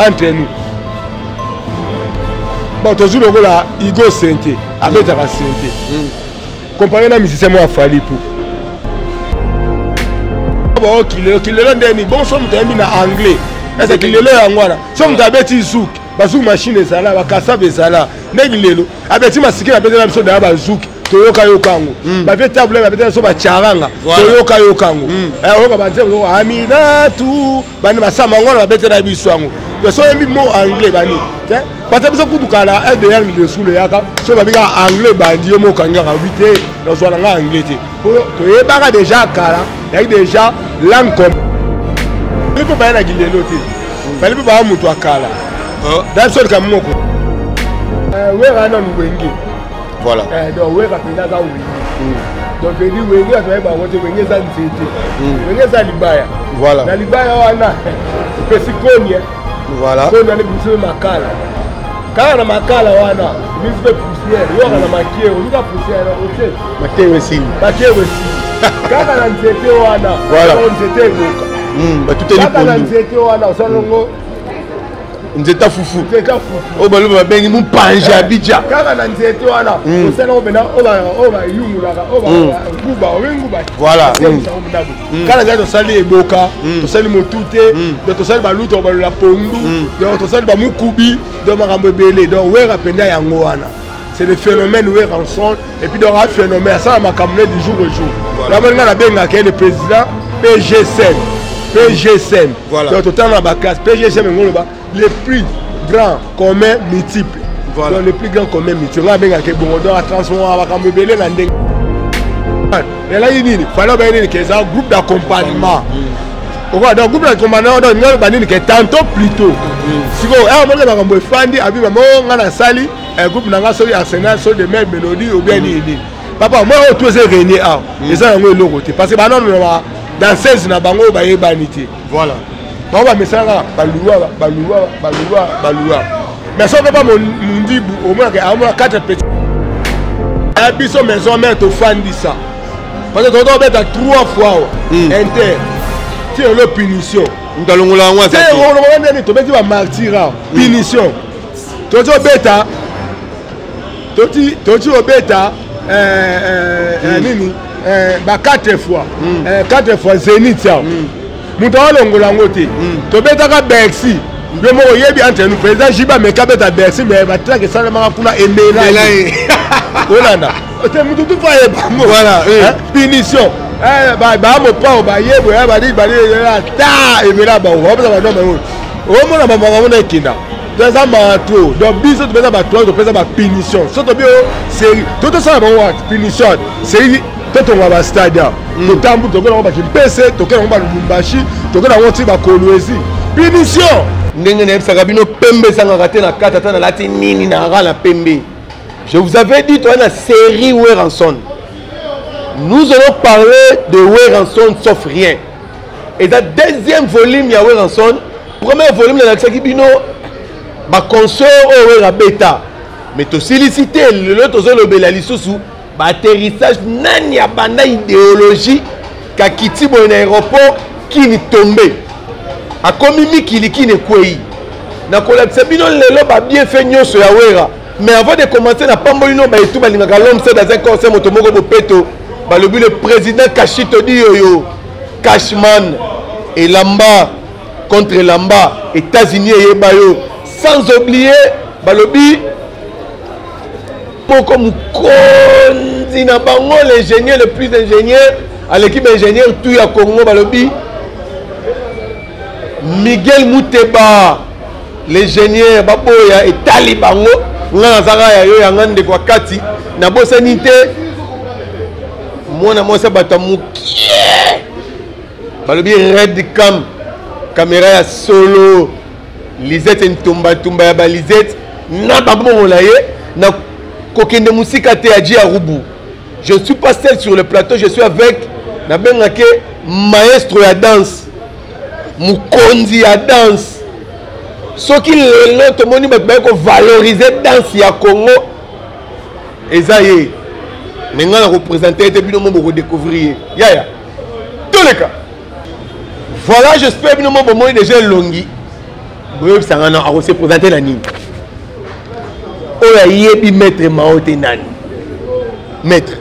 entre nous. Bon, toujours le là, Igo Sente, avec la Sente. Comparé à la musicien, moi, Fali pour. Bon, qu'il est dernier. Bon, somme termine en anglais. Est-ce qu'il est là en voilà? Somme d'abeti zouk. Bazou machine est là, bakasab est là. Negilelo. Abeti masiki la bête de la mission d'aba zouk. Toyoka yokango. Bavé table la bête de soba charanga. Toyoka yokango. Eh, on va dire Aminatu. Bani masama ngona la bête de la biswango. Le son est mot anglais bani. Parce que ça coupe kala est derrière le sous le yaka. So ba bika anglais bandi mo kanga ka 8 dans so nga anglais te. To yebaka déjà kala, il y a déjà langue comme. Il peut pas na gilelo te. Fallait pas mutu akala. Dans so ka moko. Wera na ngwengi. Voilà. Donc wera pena za wengi. Donc il dit wengi a fait ba wote wengi za ntete. Wengi za libaya. Voilà. Na libaya wana. Pesikonie. Voilà. Quand on a poussé makala. Quand on a makala wana, il fait poussière. Il y a la maquille, on a poussière aussi. Maquille aussi. Maquille aussi. Quand on a nzete wana, voilà. On nzete ngoka. Ba tout est libre. Quand on a nzete wana, on s'alongo. Nzeta fufu. Nzeta fufu. O balu ba bengi mu panje abidja. Quand on a nzete wana, on s'alongo bena o ba yumulaka, o ba nguba, o nguba. Voilà. Quand on a sali eboka, on sali motute, on sali baluto ba la pondu, on sali ba mukubi, do makambo belé, donc wera penda yango wana. C'est le phénomène où est ensemble et puis dans un phénomène ça m'a camé du jour au jour. Là maintenant la benga qui est le président PGSM. PGSM. Voilà. Donc total dans la classe PGSM les plus grands communs multiples. Voilà. Donc les plus grands communs multiples. Là benga qui bon donc à transformer à camé belé dans des. Et là il dit fallait bien que c'est un groupe d'accompagnement. Donc groupe d'accompagnement donc nous banni que tantôt plus tôt. Si vous on va cambo fandi abi maman ngana sali un groupe nanga soli Arsenal sur des mêmes mélodies ou bien ni papa moi on tous régner ah et ça on est côté parce que bah non dans 16 na bango ba yebanité voilà bon ba mesanga balua mais ça pas mon ndibu au moins que à moins 4 petits abiso maison mère to fandi ça parce que on mettre 3 fois inter tu es le punition ndalongola ngwa ça c'est on va to mettre ba martyra punition toto beta Toti obeta nini ba 4 fois Zénith ya muto alongola ngote to beta ka Bercy le mo yebi entre nous président Jiba meka beta Bercy mais ba traque ça le mara kuna emela olanda te muto tout fa yeba voilà punition ba mo pa ba yebo ba di ta emela ba o ba no me o mo na ba mo na kinda dans un manteau donc biso tu fais ba toi tu fais ba punition so to bio série tout ça ba punition série to ba stade to tambu to ko ba PC to ko ba Lubumbashi to ko na woti ba Kolwezi punition ndenge na ebisa bino pembe sanga raté na kata tana lati nini na la pembe. Je vous avais dit toi la série Weranson nous allons parler de Weranson sauf rien et la deuxième volume ya Weranson premier volume de la Bino ba consort au bêta mais to solliciter le tozo le belalisusu ba atterrissage nani ya banda idéologie ka kiti bo na aéroport qui ni tombé a komi mikili qui ne kwei na collapse bino lelo ba bien fait nyoso ya wera mais avant de commencer na pambolino ba etu balinga l'homme c'est dans un conseil motomoko bopeto ba le président Kashito di yoyo Cashman et Lamba contre Lamba États-Unis et Bayo. Sans oublier, Balobi, pour comme l'ingénieur le plus ingénieur à l'équipe ingénieur tout à Congo Balobi, Miguel Mouteba, l'ingénieur Baboya et Talibango, Nanzara yo yangan de Kwakati, Nabo Sanité, Mona Mosa Batamuki, Balobi Red Cam, caméra solo. Lisette Ntomba Tumba ya Lisette na babo laye na kokende musika te aji à Rubu. Je suis pas seul sur le plateau, je suis avec na bengake maestro ya danse mukonzi ya danse soki lelo to moni ba ko valoriser danse ya Congo ezaye menga na représenter te bino mo ko découvrir ya tous les cas voilà j'espère bino mo déjà longi boyebi sanga na ako se présenter na nini oya yebi maître Mao te nani maître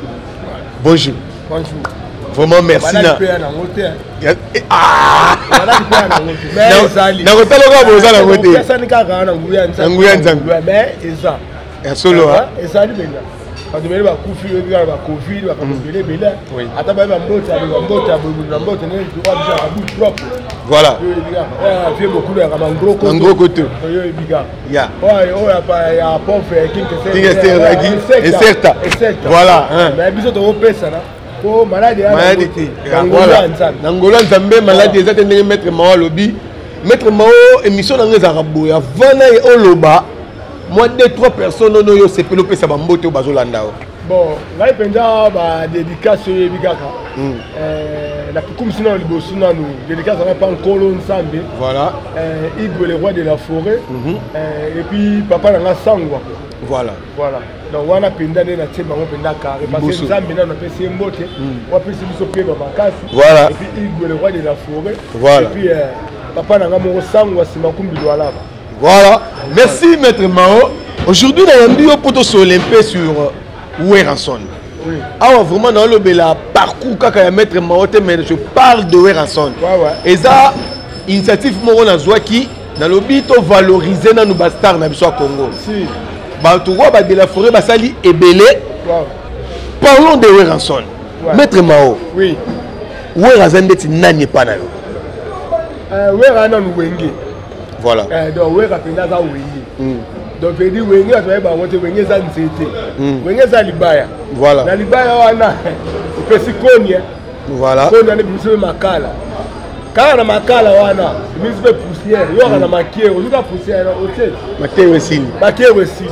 bonjour vraiment merci na na kotala kwa boza na mote na nguya nzambe ya solo quand tu vas couper le Covid, va couper bela. Ata ba mbota ne droit déjà à bout propre. Voilà. Fait beaucoup de un gros côté. Ya. Ya pauvre qui et certa. Voilà. Mais biso to pesa na. Ko malade ya. Voilà. Nangola nzambe malade ezate ndenge maître Mao lobi. Maître Mao émission na ngeza raboya vana e oloba. Moi, 2-3 personnes ont eu ce pélope, ça va monter au Bazolanda. Bon, là, il y a des dédicaces sur les Bigaka. Comme sinon, nous dédicaces pas encore ensemble. Voilà. Igwe, le roi de la forêt. Et puis, papa, on a Sangwa. Voilà. Voilà. Donc, on a pendant des natifs, on a pendant carré. Parce que ça, maintenant, on a fait un botte. On a fait ce pied dans ma casse. Voilà. Et puis, Igwe, le roi de la forêt. Voilà. Et puis, papa, on a mon Sangwa, c'est ma kumbi là. Voilà, merci Maître Mao. Aujourd'hui, on a un bio pour sur Olympé sur Weranson. Oui. Alors, vraiment, dans le parcours qu'a Maître Mao, mais je parle de Weranson. Et ça, initiative Moro qui dans le but de valoriser nos bastards dans le Congo. Si. Tu vois, de la forêt, Basali et Belé. Parlons de Weranson. Maître Mao. Oui. Weranson n'est pas là. Weranson Wenge. Voilà. Donc, oui, rapidement, ça oui. Donc, je dis, oui, ça va monter, oui, ça n'était. Oui, ça libaya. Voilà. La libaya, on a. Il fait si connu. Voilà. On a des poussières makala. Quand on a makala, on a. Il fait poussière. Il y a maquillé. On a poussière. Maquillé aussi. Maquillé aussi.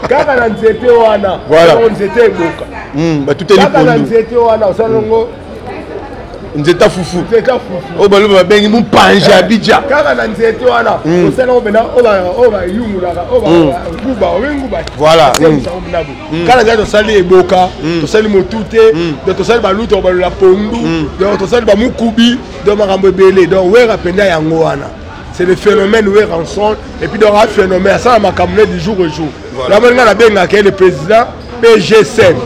Quand on a n'était, on a. Voilà. On était beaucoup. Tout est libre. Quand on a n'était, on a. Nzeta fufu. Oh balo ba bengi mu panje abidja. Kaka na nzete wana. Osala obena oba yumula oba kuba wenguba. Voilà. Kala nzete osali eboka, tosali motute, de tosali baluto ba la pondu, de tosali ba mukubi, de makambo belé. Donc wera penda yango wana. C'est le phénomène wera ensemble et puis dans un phénomène ça makambo du jour au jour. La monga na benga ke le président PGSM.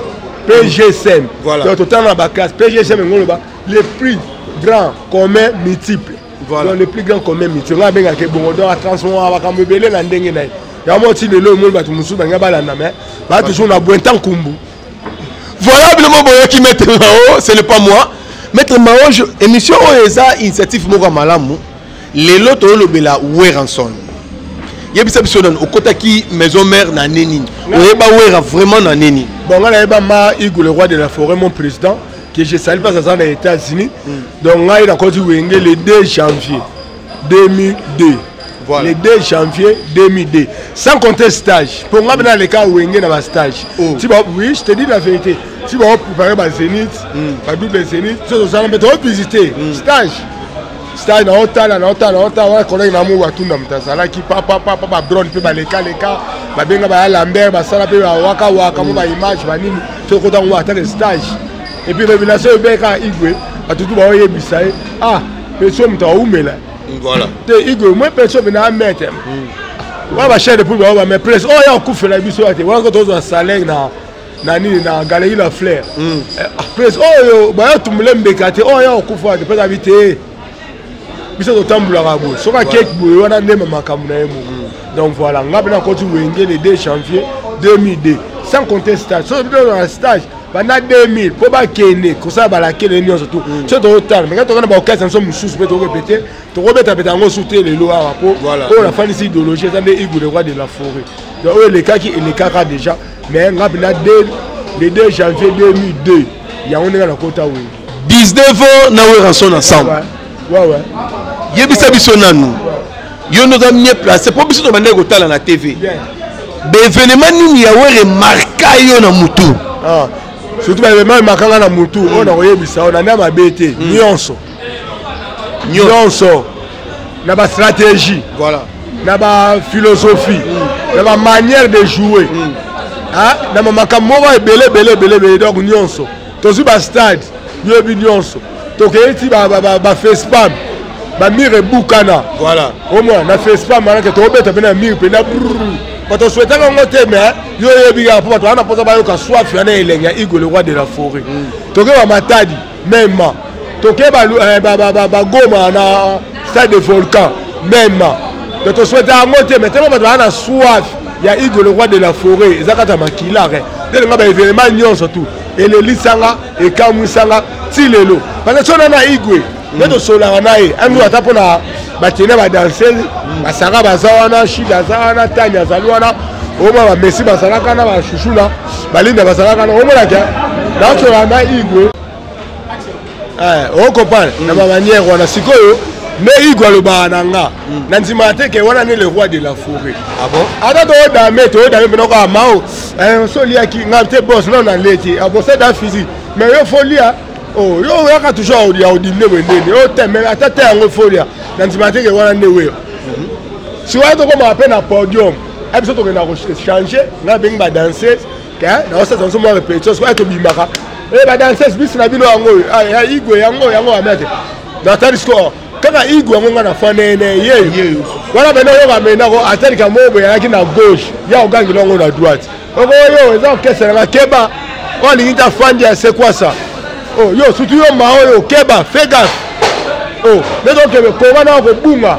PGSM. Voilà. Donc total na ba classe PGSM ngoloba. Les plus grands communs multiples. Voilà. Donc les plus grands communs multiples. On a bien que bon, on doit transformer à Kamebele na ndenge na. Ya moti le lo mo ba tumusu ba ngaba la na mais ba toujours na bointan kumbu. Voilà le mot boyo qui Maître Mao, ce n'est pas moi. Maître Mao, émission OESA initiative moko malamu. Les loto lo bela Weranson. Yebisa biso don okotaki maison mère na neni. Oyeba wera vraiment na neni. Bon on a ma Igwe le roi de la forêt mon président. Que je salue pas ça dans les États-Unis. Donc, on a le 2 janvier 2002. Voilà. Le 2 janvier 2002. Sans compter stage. Pour moi, dans les cas où on a un stage. Oui, je te dis la vérité. Si vous préparez ma zénith, ma double zénith, vous allez visiter. Stage. Stage dans l'hôtel, on a collègue dans mon tout dans le qui papa drone peut les cas ba Lambert ba sala pe waka mo ba image ba nini. Ce côté on attend le stage. Et puis révélation Beka Igwe a tout ba oyebisa ah personne mta oumela. Voilà. Te Igwe moi personne na mettre. Wa ba cher de pour ba me presse. Oh ya ku fela biso ate. Wa ko to zo salaire na nini na galerie la fleur. Presse oh yo ba to mulembeka te oh ya ku fa de peut habiter. Biso to tambula rabo. So ka cake boy wana ndema makambu na yemo. Donc voilà, on a bien continué le 2 janvier 2002. Sans compter stage. So dans un stage pendant 2000 pour pas kene comme ça la kene ni surtout c'est total mais quand on a ba occasion nous sous peut répéter to remettre pétango sauter les lois pour la fin ici idéologie ça des Igwe le roi de la forêt donc les cas qui les cas déjà mais on a bien le 2 janvier 2002 il y a on est dans la côte oui 19 ans na Weranson ensemble ouais yebisa biso nanu yo nous a mis place pour biso to bande ko tala na TV l'événement nini ya were marka yo na mutu ah surtout l'événement marquant na mutu on a oyebisa on a na mabete nyonso na ba stratégie voilà na ba philosophie na ba manière de jouer ah na makambo belé donc nyonso to su ba stade yo bi nyonso to ke ti ba face spam ba mire bukana voilà au moins na fait pas malaka to beta bena mire pe na quand on souhaite qu'on te mais yo yebiga pour toi na posa ba yo ka soif ya na elenga Igwe le roi de la forêt to ke ba matadi même to ke ba goma na stade de volcan même quand on souhaite qu'on te mais tellement ba na soif ya Igwe le roi de la forêt ezakata makila re dès nga ba événement nyonso tout et le lisanga et kamusanga tilelo parce que sona na Igwe neto sola na ye andu atapona batene ba danser basanga bazawana shida zawana tanya zalwana oma ba Messi basalaka na ba shushula balinda basalaka na omona ka na sola na Igwe on comprend na ba manière wana sikoyo mais Igwe le bananga na nzima teke wana ne le roi de la forêt ah bon ada to da meto da me noko amao so lia ki ngapte boss non na leti abo c'est da physique mais yo folia oh yo yaka toujours audio audimne wendene o teme atate yango folia na nzima teke wana ne we si wa to ko ma peine na podium e biso to na changer na beng ba danser ka na o sa so mo répétition so to bimaka e ba danser bis na bino yango ya Igwe yango amete na tali score kaka Igwe yango na fanene ye wala beno yo ba mena ko atali ka mobo ya ki na gauche ya ogangi longo na droite oko yo eza okesela na keba ko lingi fandi ya c'est quoi ça oh yo surtout yo mao yo keba fais gaffe oh mais donc ko wana ko bunga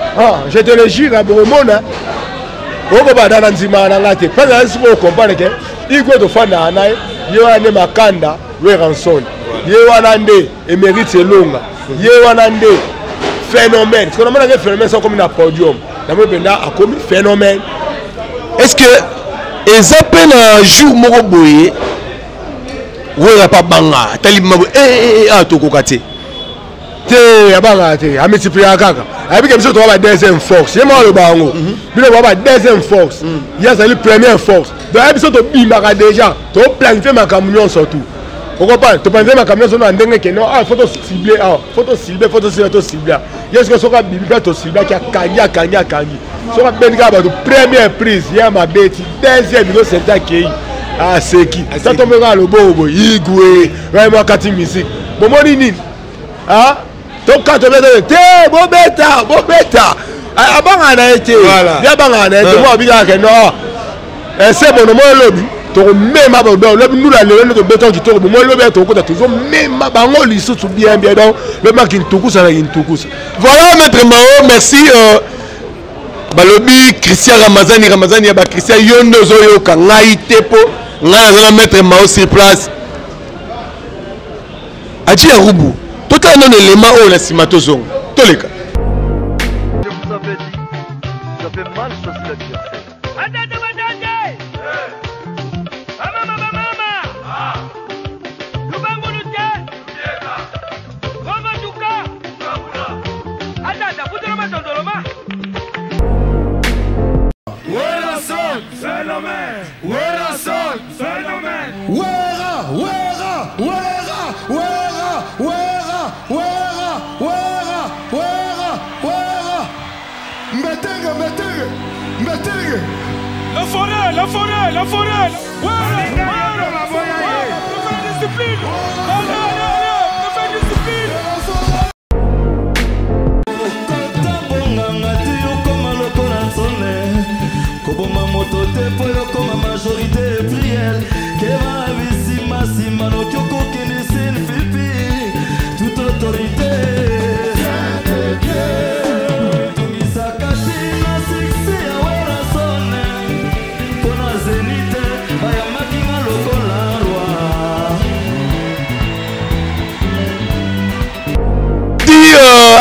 je te le jure na bomona oko ba dana nzima na ngate pesa nsi ko comprendre ke Igwe to fanda na ye wana makanda we ranson ye wana nde emerite longa ye wana nde phénomène parce que normalement les phénomènes sont comme na podium na mo benda a comme phénomène est-ce que ezape na jour moko boye wera pa banga tali mabo to kokate te ya banga te a multiplier kaka abike biso to ba deuxième force ye mo le bango bino ba deuxième force ya c'est la première force donc biso to bimaka déjà to planifier makamyo surtout pourquoi pas tu penses ma camion sonne en dingue que non faut te cibler faut te cibler est-ce que soka bibi to cibler qui a kangi soka benga ba de première prise ya ma bête deuxième niveau c'est ta qui c'est qui ça tombe dans le bobo Igwe vraiment kati musique bon moni nini to quand tu veux te bobeta abanga na été ya banga na été moi biga que non c'est bon mo lobby to même ba le nous la le béton qui to mo le béton ko toujours même bango lisu tout bien donc le marque intukusa na intukusa voilà maître Mao merci balobi Christian Ramazani ya ba Christian yondo zoyo ka ngai tepo ngai na maître Mao sur place aji ya rubu tota non élément o la simatozong toleka je vous avais dit j'avais mal choisi l'adversaire. La forêt. Discipline.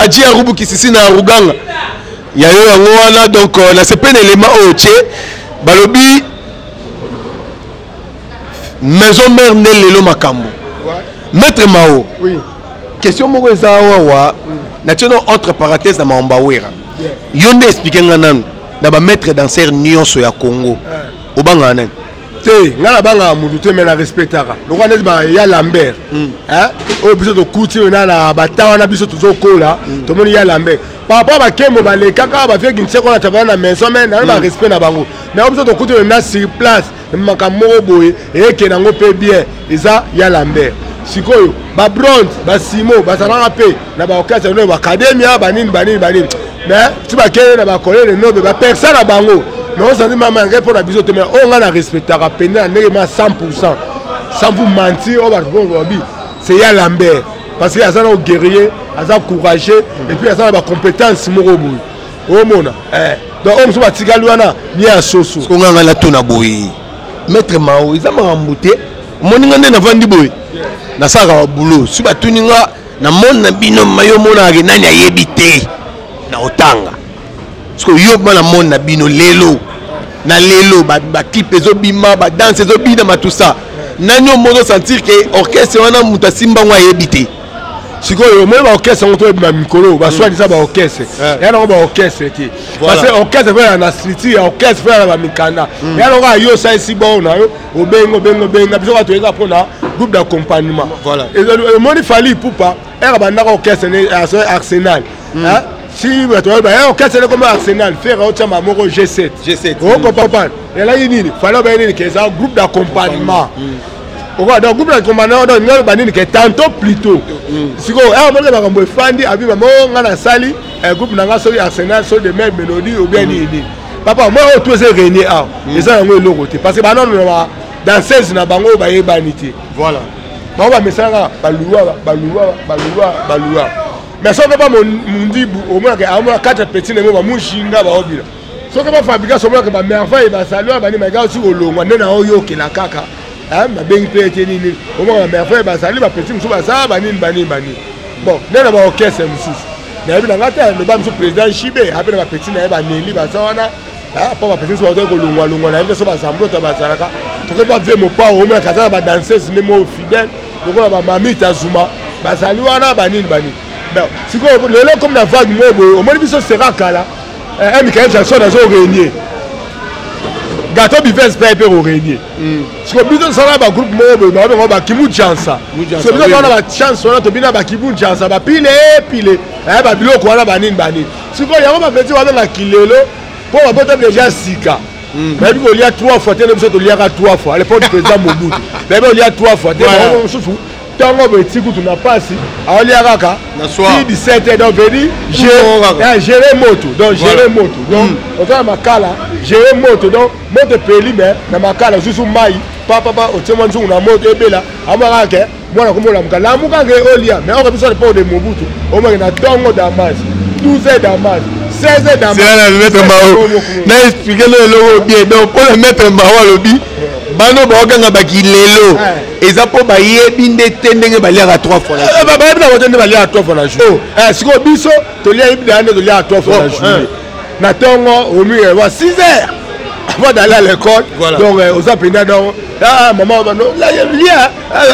Aji ya rubu kisisi na ruganga ya yo yango wana donc na c'est pas un élément oche balobi maison mère ne lelo makambo maître Mao oui question moko eza wa na tino entre parenthèses na maomba wera yo nde expliquer nga nanu na ba maître danseur nyonso ya Congo obanga nani te ngala banga mutu te mena respectaka lokwa neti ba ya Lambert oyo biso tokuti na batawa na biso tozokola tomoni ya Lambert par rapport ba kemo balekaka bafeki nseko na tabana na maison mais na ba respect na bango mais biso tokuti na sur place makambo moko boye eke nango pe bien eza ya Lambert sikoyo ba bronze ba simo ba salanga pe na ba orchestre no ba academia ba nini mais tu ba kene na ba collège no ba personne na bango mais on senti maman ngé pour la biso te mais on a respectera peine na ndenge 100% sans vous mentir on va bon c'est ya Lambert parce que azana au guerrier azana courageux et puis azana ba compétence moko boy o mona donc on se va tigali wana ni a soso ko nganga la tona boy maître Mao ils ont embouté moninga nde na vandi boy na saka boulot si ba tuninga na mona bino mayo mona ke nani ayebite na otanga parce que yo bana mona bino lelo na lelo ba clip ezo bima ba danse ezo bina ma tout ça nani o mozo sentir que orchestre wana muta simba ngwa ayebite sikoyo moi ba orchestre on to ba mikolo ba soit ça ba orchestre ya na ba orchestre ti parce que orchestre fait na street orchestre fait na mikanda ya na yo ça ici bon na yo obengo biso ba to eza pona groupe d'accompagnement voilà et le moni fali poupa era ba na orchestre ne Arsenal hein si ba to ba orchestre comme Arsenal faire autre moko G7 on comprend et là yini falo ba yini que ça groupe d'accompagnement. On va dans groupe d'accompagnement dans une banine qui est tantôt plus tôt. Si on a un moment où Fandi a vu maman on a sali un groupe n'a pas sorti Arsenal sur des mêmes mélodies ou bien ini. Papa moi on tous est régné ah. Et ça on est l'autre parce que maintenant on va dans 16 na bango ba yebanité. Voilà. Ba on va mesanga balua. Mais ça que pas mon dit au moins que à 4 petits némo ba mushinga ba obila. Ça que pas fabriquer so que ba merfa et ba salut ba ni ma gars sur olongo ndena oyo ke la kaka. Ma bengi pe tenini au moins ma frère ba sali ba petit musu ba sa ba nini bon nena ba orchestre musu na bi na ngata le ba musu président Chibe après ba petit na ba neli ba sa wana pas ba petit so ba ko lungwa na ndio so ba sambo ta ba saraka to ke ba ve mo pa au moins kaza ba danseuse ne mo fidèle donc ba mami Tazuma ba sali wana ba nini bon siko le comme na vague mo au moins biso sera kala Michael Jackson a zo régner gâteau bifes pepe au régner parce que biso ça ba groupe mo ba kimu chansa so biso on a ba chance on a to bina ba kimu chansa ba pile ba biloko wana ba nini siko yango ba petit wana na kilelo pour ba bota déjà sika mais il y a 3 fois tellement biso to liaka 3 fois à l'époque du président Mobutu mais il y a 3 fois tellement susu tango petit coup na passi a liaka ka na soir 17 donc veni gérer moto donc autant makala gérer moto donc moto peli mais na makala susu mai papa otema nzu na moto ebela amaka ke mwana komola mukala muka ke olia mais on besoin pas de Mobutu au moins na tango damas 12 damas 16 damas c'est le maître Mao na expliquer le logo bien donc pour le maître Mao lobi bano ba okanga bakilelo eza po ba yebi ndete ndenge baliaka 3 fois la journée ba yebi na wotende baliaka 3 fois la journée siko biso to lia yebi na ndo lia 3 fois la journée na tongo au milieu wa 6 heures avant d'aller à l'école donc aux apena donc maman ba no la lia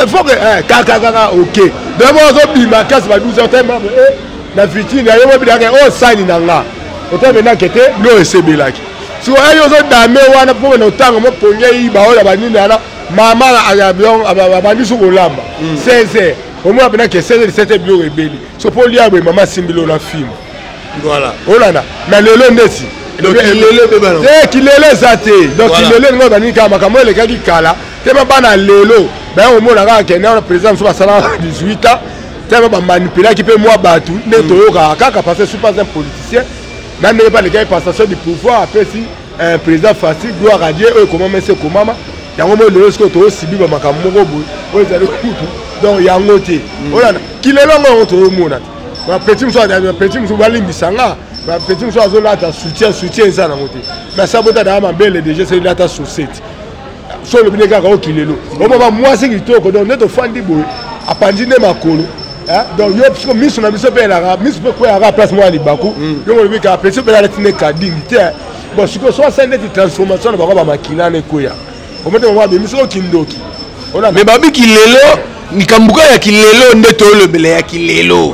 faut que kaka OK d'abord zo bima casse ba 12 heures tellement na fitine na yebi na o sani na nga oteme na kete no esebelaki si on a eu damé wana pour no tango mo ponye ba ola banini ala mama avion abandi sur olamba 16h au moins bena que 16h 17h bio rebeli so pour lia be mama simbilo na film voilà olana na lelo ndesi donc lelo be bana kilele zate donc kilele ngo bani kama kama le kaki kala tema bana lelo ba au moins la ka na président so ba sala 18 ans tema ba manipuler qui peut moi batu neto yoka kaka parce que je suis pas un politicien. N'a pas les gars passation du pouvoir après si un président facile gloire à Dieu comment mais c'est comment il y a un moment le risque to sibi ba makamoko boy o ezali kutu donc ya ngote olana kilelo ngo to mona ba petit muso bali misanga ba petit muso azola ta soutien ça na ngote mais ça bota da mambele déjà c'est la ta société so le bineka ko kilelo o ba moi c'est kitoko donc neto fandi boy apandine makolo. Donc yo parce que miso na biso pe la miso pe ko ya place moi libaku yo mo bika petit pe la tine ka dignité bon ce que soit scène de transformation ba ba makina ne ko ya o mete mo ba miso kindoki ona mais babi kilelo nikambuka ya kilelo ndeto le bele ya kilelo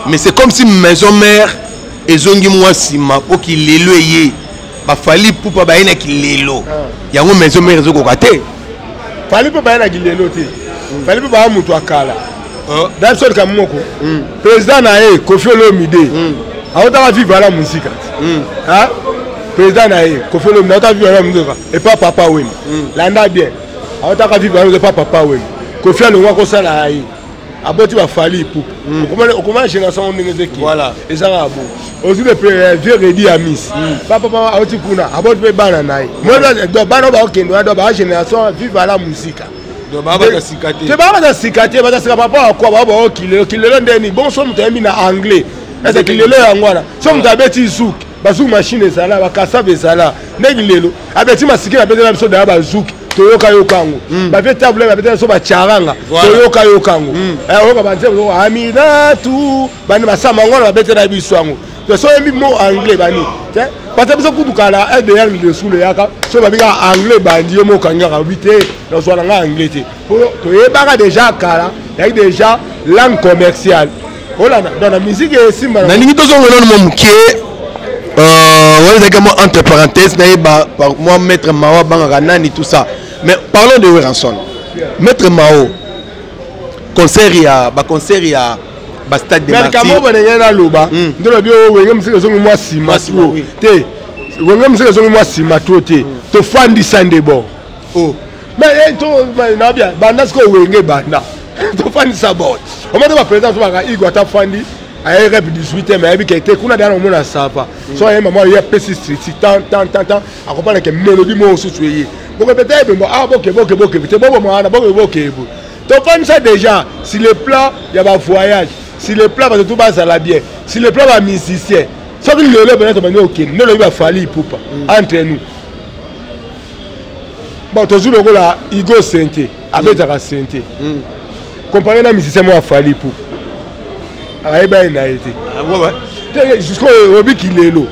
mais c'est comme si maison mère ezongi moi sima po kilelo ye ba fali pupa ba ina kilelo yango maison mère ezoko kate fali pupa ba ina kilelo te fali pupa ba mutu akala dans ce cas moko président na Kofi Olomide a ota vivre la musique hein président na Kofi Olomide a ota vivre la musique et pas papa Wem landa bien a ota vivre avec papa Wem Kofi Olomide kosala ayi aboti ba fali pour comment génération ndenge qui voilà et ça va bon aussi le vieux Redi Amis papa oti kuna aboti pe bana nayi moi do bana ba okendo do ba génération vive la musique do baba ka sikate te baba ka sikate ba sika papa kwa baba okile ndeni bon so mutayemi na anglais est-ce que lelo yangwana so mutabeti zouk bazou machine ezala bakasa bezala ndenge lelo abeti masiki na bezala biso da bazouk toyoka yokango bavie table babetela so bacharanga toyoka yokango oyoka banze Aminatu bani basama ngwana babetela biso yango to so yembi mo anglais bani parce que biso kutukala derrière le sous le yaka so babika anglais bandi yo mo kangaka bité no so nga anglais te toyebaka déjà kala yaki déjà langue commerciale voilà dans la musique et simba na ningi tozo ngelo mo mukie on est également entre parenthèses par moi maître Mao bangaka nani tout ça mais parlons de Weranson maître Mao concert ya ba stade de Martyrs mais comment on na loba ndolo bio wenge musike zongo mwa sima te wenge musike zongo mwa sima te to fandi sande bo oh mais to na bien banda sko wenge banda to fandi sabot o mo ba président so ba igwa ta fandi aye rep 18 mais abi kete kuna dana mona sapa so aye maman ya pesi street tant accompagner que mélodie mo soutouyer donc peut-être bon ah boke te bobo mo na boke to fandi ça déjà si le plan ya ba voyage si le plan va tout bas à la bien si le plan va musicien ça que le peut-être ben OK non il va falloir poupa entre nous bon toujours le là Igo Sente avec ta Sente comparé na musicien moi falloir pour aïe ben na été jusqu'au obi kilelo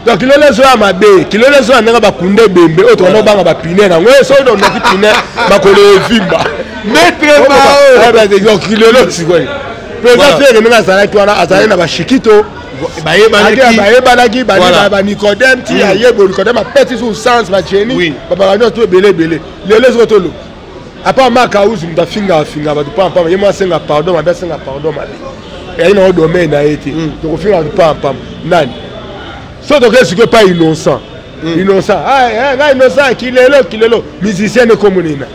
donc il est là ma bé qu'il est là na ba kunde bembe autre no banga ba piner na ngwe so do na ki piner ba ko le vimba maître Mao ben donc il est là c'est quoi président Pierre Nanga Zala qui wana azali na ba shikito bayebanaki ba Nicodème ti ayebo Nicodème apeti sur sens ba cheni ba ba to belé lelo zo to lo apa maka uzu mdafinga ba to pam yema senga pardon ma senga pardon ma et il a un domaine a été donc au final pas nani so donc est-ce que pas innocent innocent innocent kilelo musicien ne communina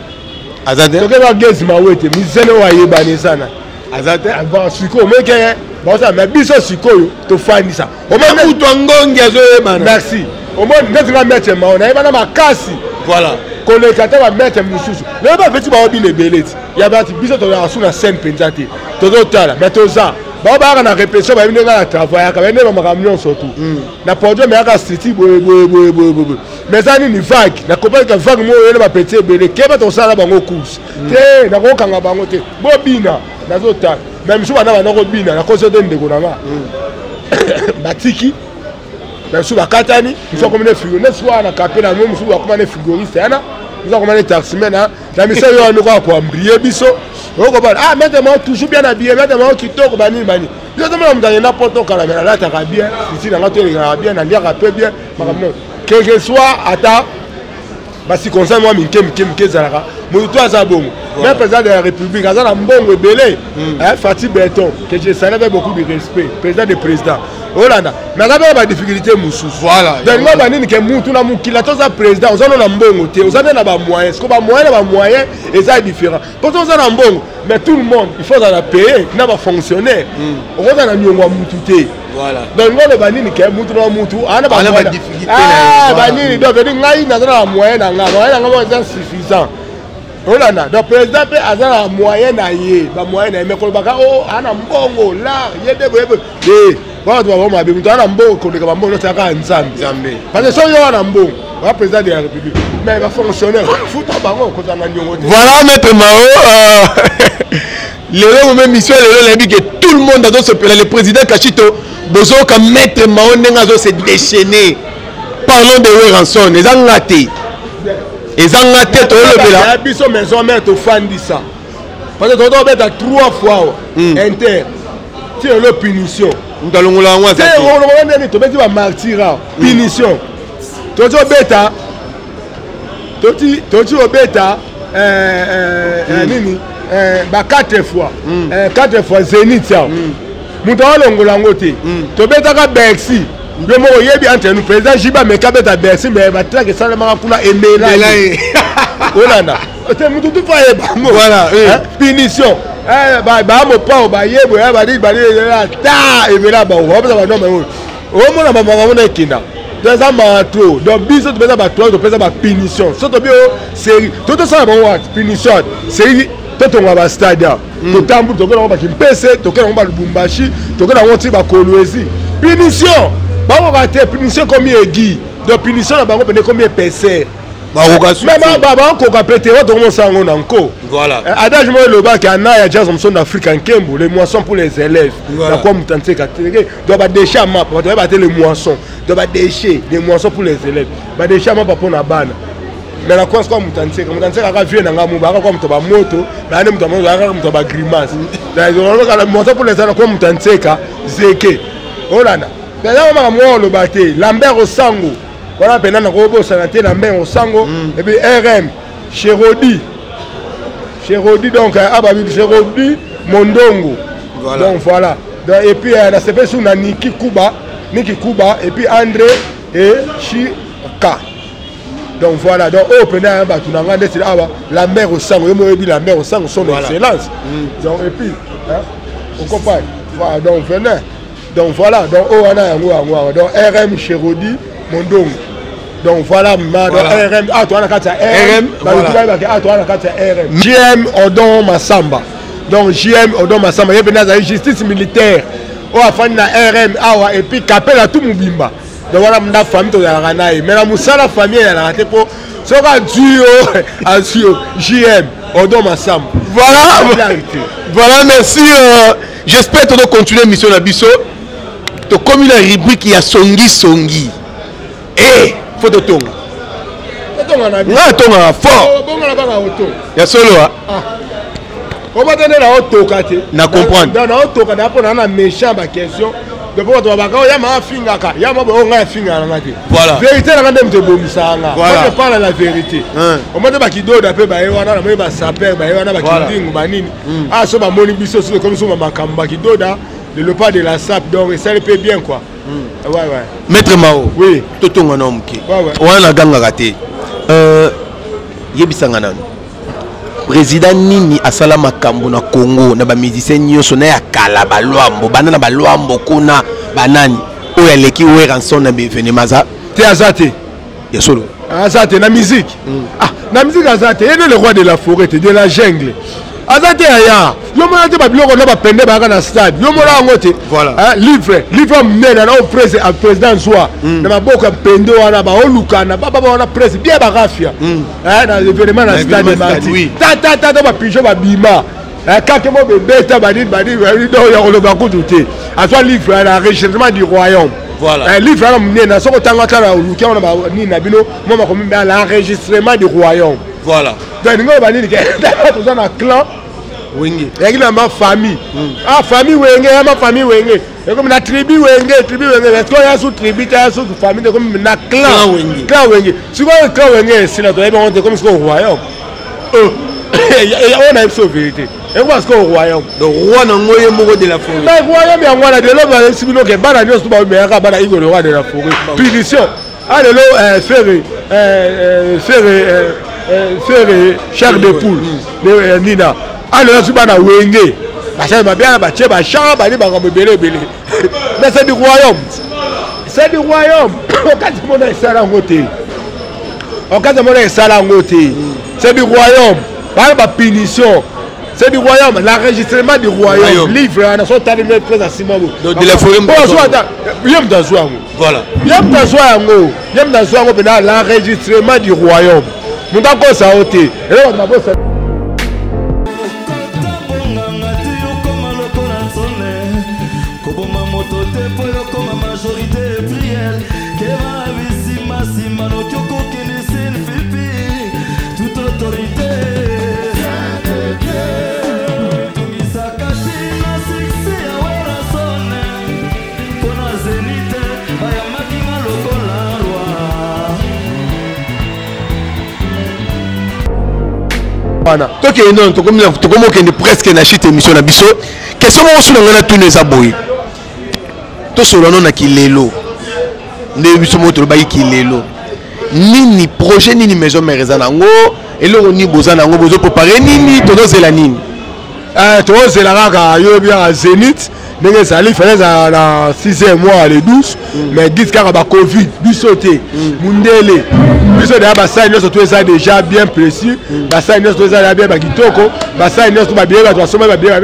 azade donc va gezi ma wete musicien wa yebani sana azate avant siko meke bon ça mais biso siko to fani ça o même utongongi azoyebana merci au moins ndezinga mettre ma ona yebana makasi voilà kolekata ba mettre mususu le ba petit ba obi le beleti ya ba biso to ya suna scène pensati to tala mais to za ba ba na répétition ba binga na travail ka bene ba makamyon surtout na podium ya ka city boy mais ça ni vague na kopel ka vague mo yele ba petit belé ke ba to sala bango course te na ko kanga bango te bobina na zo tala même si bana ko bina na ko so de ndeko na nga batiki mais sous la katani nous sommes comme des frigorifiques soit na kapena nous sommes comme des frigorifiques ana nous sommes comme des taximens la mission yo nous quoi briller biso on va ah maintenant toujours bien habillé maintenant kitoko bani nous sommes dans n'importe quoi mais là tu as bien ici dans l'autre il y a bien aller rapper bien quel que soit ata basi conseil moi minke zalaka mutu azabongo même président de la République azana mbongo belé Fatih Berton que je salue avec beaucoup de respect président de président Hollanda mais là ba difficulté mususu voilà donc moi banini ke mutu na mukila toza président ozana na mbongo te ozana na ba moyens ko ba moyens et ça est différent quand on a na mbongo mais tout le monde il faut la payer na ba fonctionnaire ozana na nyongo mutu te voilà donc ngolo banini ke mutu na mutu ana ba difficulté banini donc veut dire ngai na na moyen na nga c'est suffisant Hollanda donc président pe azana moyen na ye ba moyen na me ko baka oh ana mbongo la yede boyebe voilà tu vas voir ma bible ana mbongo ko de ka mbongo ta ka nzambe parce que so yo ana mbongo va président de la République mais va fonctionnaire futa bango ko za nyongo te voilà maître Mao le même mission le que tout le monde doit se plaindre le président Kachito bozo ka maître Mao nenga zo se déchaîner parlons de Weranson les angati ezanga te to lobela biso maison mère to fandi ça parce que to doit mettre 3 fois inter ti le punition ndalongola ngwa za te on ndeni to beti ba martyra punition to jo beta to obeta nini ba 4 fois Zénith ça muto alongola ngote to beta ka Bercy le mot yebi entre nous président Jiba mais kabeta Bercy mais ba traque ça le mara kuna emela Hollanda te mutu tu fa e bango Voilà, punition ba mo pa ba yebo ya ba di ta e vela ba o ba no me o mo na ba mo na kinda dans un manteau donc biso tu pesa ba toi tu pesa ba punition so to bio série tout ça ba what punition série to ba stade to tambu to ko ba kimpese to ko ba Lubumbashi to ko na wonti ba Kolwezi punition ba ba te punition comme egi donc punition na bango pene comme PC même baba ko ka pété to mo sango na nko voilà adage mo le ba ka na ya jazz son africain kembo les moissons pour les élèves na quoi mutanté ka doit ba déchet map doit ba les moissons doit ba déchet des moissons pour les élèves ba déchet map pour na bana mais la quoi mutanté ka vie na ngamu ba ka muto ba moto na ne muto ba ba grimace na la moissons pour les élèves quoi mutanté ka zeke olana là on mo le ba te Lambert au sango voilà pendant na robo santé Lambert au sango et puis RM Chérodi donc Ababi Chérodi Mondongo voilà. Donc voilà donc, et puis na CP sous na Niki Kuba et puis André et Chika donc voilà donc au pendant ba tout na ngande c'est Lambert au sango et moi Lambert au sango son excellence donc et puis on comprend voilà donc venez donc voilà donc oh on a donc RM Chérodi Mondongo donc voilà RM toi on a carte RM toi on a carte RM JM Odon Massamba donc JM Odon Massamba il y a une justice militaire au afani na RM awa et puis Kapela tout mubimba donc voilà ma famille to ya ranaï mais la musala famille ya la raté pour so ka duo JM Odon Massamba voilà merci j'espère que tu continuer mission na biso to comme la rubrique ya songi eh faut te tonga na tonga fort bonga baka auto ya solo on va donner la auto kate na comprendre dans la auto kate après na méchant ba question de pour toi baka ya ma finga ka ya ma bo nga finga na ngati voilà vérité na ngande mte bomisa nga on parle la vérité on m'a ba kidoda pe ba wana na ba saper ba wana ba kidingu ba nini so ba moni biso so comme so ma makamba kidoda le pas de la SAP donc ça le fait bien quoi ouais Maître Mao oui totonga na mki ouais wana ganga kate yebisanga nanu président nini asala makambo na Congo na ba musicien nyoso na ya kala balwambo bana na balwambo kuna banani oya leki Weranson na événement za te azate ya solo azate na musique na musique azate il est le roi de la forêt de la jungle azate aya yo mona te ba biloko na ba pende ba na stade yo mona ngote voilà livre mnena na président soit na maboko pende wana ba olukana baba wana presse bien ba rafia na événement na stade mati ta ba pigeon ba bima quand mo beta ba dit do ya ko ba kututé a soit livre na enregistrement du royaume voilà livre na mnena soko tanga tala olukia na ba ni na bino moma ko mba l'enregistrement du royaume voilà donc ngo ba ni ke to na clan wenge yaki ma famille famille wenge ma famille wenge et comme na tribu wenge est-ce qu'on y a sous tribu ta sous famille comme na clan wenge si quoi clan wenge c'est là on est comme ce qu'on royaume on a une vérité et parce qu'on royaume le roi na ngoye moko de la forêt mais royaume ya ngwana de l'homme ba sibino ke bana nyoso ba me ka bana igo le roi de la forêt punition allez faire chair de poule de Nina alors tu vas na wenge parce que bien ba che ba chara ba ni ba ko belé mais c'est du royaume quand mon sala ngoté c'est du royaume ba punition c'est du royaume l'enregistrement du royaume livre na so tali me très asimabo de la forêt yem dans soir voilà yem dans soir l'enregistrement du royaume mundako sa oté et on mabo ça Ok, non, tu comme presque na chute émission na biso. Question mo sur ngana tout les aboyi. To solo non na kilelo. Ne biso mo to ba kilelo. nini projet nini maison mère ezanango eloko ni bozanango bozo préparer nini tozozela nini tozela kaka yo bien à Zénith ndenge ezali fallait na 6e mois les 12 mais gis kaka ba covid bisoté mundele biso da ba sai nyonso to eza déjà bien précis ba sai nyonso to eza bien ba kitoko ba sai nyonso ba billet ba to soma ba billet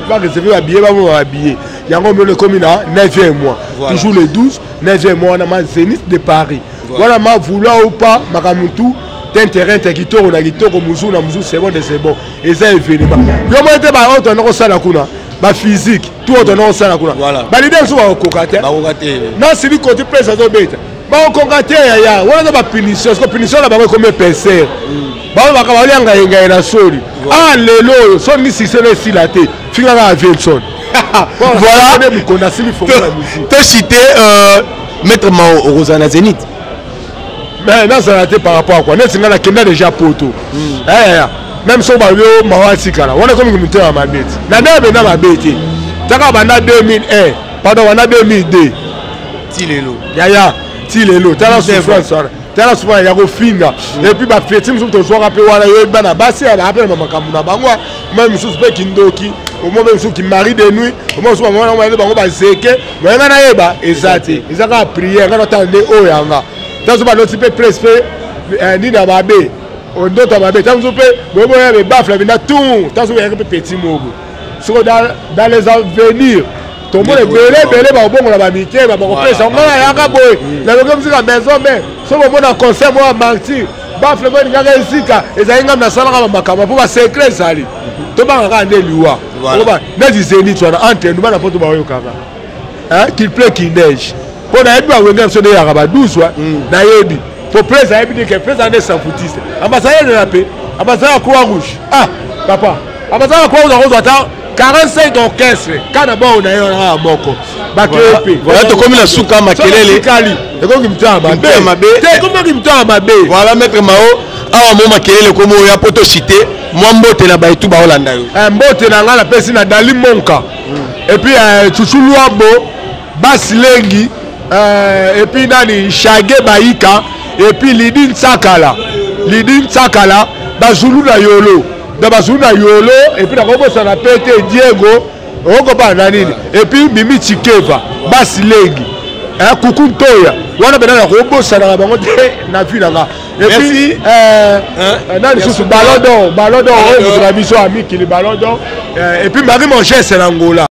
ba réserver ba billet ba billet yango mele comme na 9e mois toujours les 12 9e mois na ma Zénith de Paris voilà ma vouloir ou pas makamutu un terrain kitoko na kitoko muzu na muzu c'est bon et ça événement yo mo te ba auto na ko sala kuna ba physique tout auto na ko sala kuna ba leader so ba kokate non c'est lui côté presse à bête ba kokate ya wana ba punition parce que punition na ba comme PC ba ba ka ba lenga yenga na soli ah lelo so ni si c'est si la té finga ka Vinson voilà on a si faut la musique te cité maître Mao Rosana Zénith. Mais non, ça a été par rapport à quoi? N'est-ce qu'il y a déjà poteau. Même si on va au Mawatikala, on a comme une terre à ma bête. La nave est dans ma bête. Taka bana 2001, pardon, on a 2002. Tilelo. Yaya, Tilelo. Tala souffrance. Tala souffrance, y'a finga. Et puis, bah, fait-il que tu sois rappelé, voilà, il y a une bana basse, elle a appelé ma kamuna bangwa. Même suspect Kindoki, au moment où il marie de nuit, au moment où on va se séquer, mais on a eba, exacté. Ils ont prié, on a entendu, oh, yanga. Tant que l'autre peut presque ni dans ma baie, on doit ma baie. Tant que vous pouvez me baffler, mais tout, tant que vous avez petit mot. Dans les avenirs, tout le monde est belé, bah bon, on va m'imiter, bah on fait ça. On a un caboy. La comme si la maison, mais si on a un concert, moi, mentir, baffler, moi, il y a un zika, et ça y est, on a ça là, ma caméra, pour ma secret, ça allait. Tout le monde a un éloigné. N'a dit Zénith, tu as entre nous, on a pas tout le monde. Qu'il pleut, qu'il neige. Pour la Bible, on a besoin de 12 fois. Naïbi. Pour plaisir, il y a des sans foutistes. Ambassadeur de la paix, ambassadeur à Croix-Rouge. Ah, papa. Ambassadeur à Croix-Rouge, attend 45 en 15. Quand d'abord on a eu un moko. Voilà, tu comme la souka makelele. Et comme il me tient à ma baie. Comment il me tient à ma baie. Voilà, maître Mao. Ah, mon makelele, comme on a poto cité. Moi, mbote na baïtou ba Hollanda. Mbote na la personne na Dali Monka. Et puis, Chouchou Luambo, Basilengi. Et puis nani Chage Baïka et puis Lidin Tsakala Bazulu na Yolo Bazulu na Yolo et puis na ça na pété Diego okopa nani et puis Mimi Chikeva Basilengi Coucou Toya wana bena na robo ça na bango na vu là et puis nani sous ballon d'or la mission ami qui le ballon d'or et puis Marie Manger c'est l'Angola.